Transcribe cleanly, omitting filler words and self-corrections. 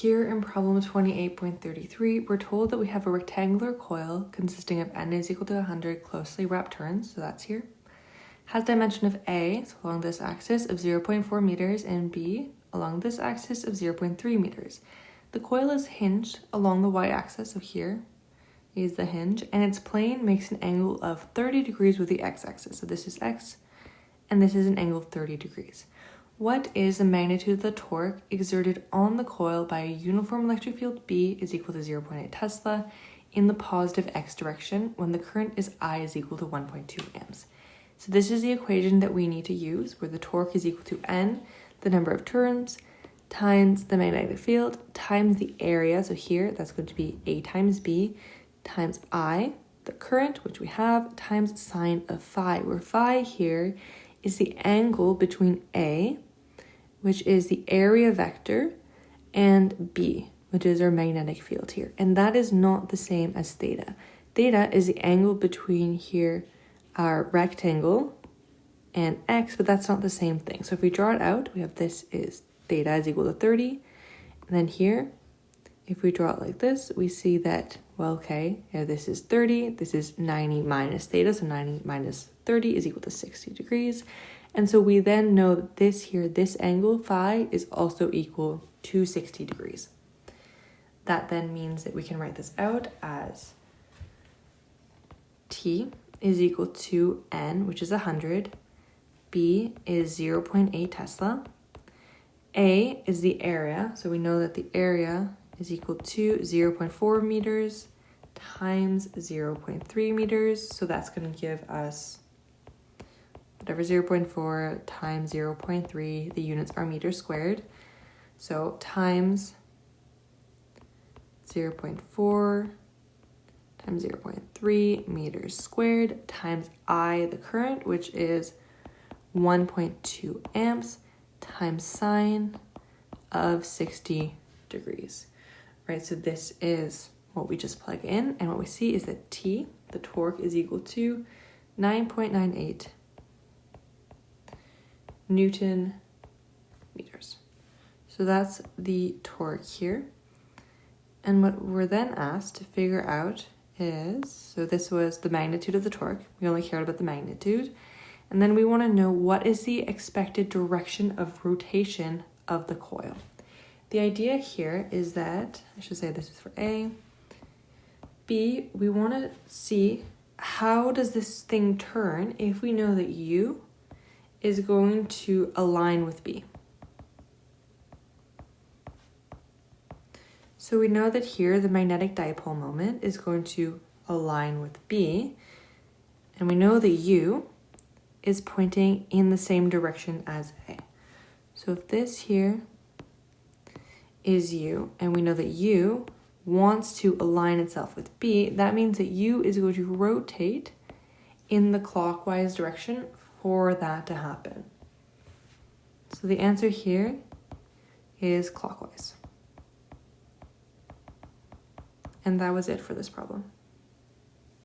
Here in problem 28.33, we're told that we have a rectangular coil consisting of n is equal to 100 closely wrapped turns, so that's here, has dimension of A, so along this axis, of 0.4 meters, and B, along this axis, of 0.3 meters. The coil is hinged along the y-axis, so here is the hinge, and its plane makes an angle of 30 degrees with the x-axis. So this is x, and this is an angle of 30 degrees. What is the magnitude of the torque exerted on the coil by a uniform electric field B is equal to 0.8 Tesla in the positive x direction when the current is I is equal to 1.2 amps? So this is the equation that we need to use, where the torque is equal to N, the number of turns, times the magnetic field, times the area. So here, that's going to be A times B, times I, the current, which we have, times sine of phi, where phi here is the angle between A, which is the area vector, and B, which is our magnetic field here. And that is not the same as theta. Theta is the angle between here, our rectangle, and x, but that's not the same thing. So if we draw it out, we have this is theta is equal to 30. And then here, if we draw it like this, we see that, well, okay, this is 30, this is 90 minus theta, so 90 minus 30 is equal to 60 degrees. And so we then know that this here, this angle, phi, is also equal to 60 degrees. That then means that we can write this out as T is equal to N, which is 100, B is 0.8 Tesla, A is the area, so we know that the area is equal to 0.4 meters times 0.3 meters, so that's going to give us whatever 0.4 times 0.3, the units are meters squared, so times 0.4 times 0.3 meters squared times I, the current, which is 1.2 amps, times sine of 60 degrees, right? So this is what we just plug in, and what we see is that T, the torque, is equal to 9.98 Newton meters. So that's the torque here. And what we're then asked to figure out is, so this was the magnitude of the torque. We only cared about the magnitude. And then we want to know what is the expected direction of rotation of the coil. The idea here is that, I should say this is for A. B, we want to see how does this thing turn if we know that U is going to align with B. So we know that here the magnetic dipole moment is going to align with B, and we know that U is pointing in the same direction as A. So if this here is U, and we know that U wants to align itself with B, that means that U is going to rotate in the clockwise direction for that to happen. So the answer here is clockwise. And that was it for this problem.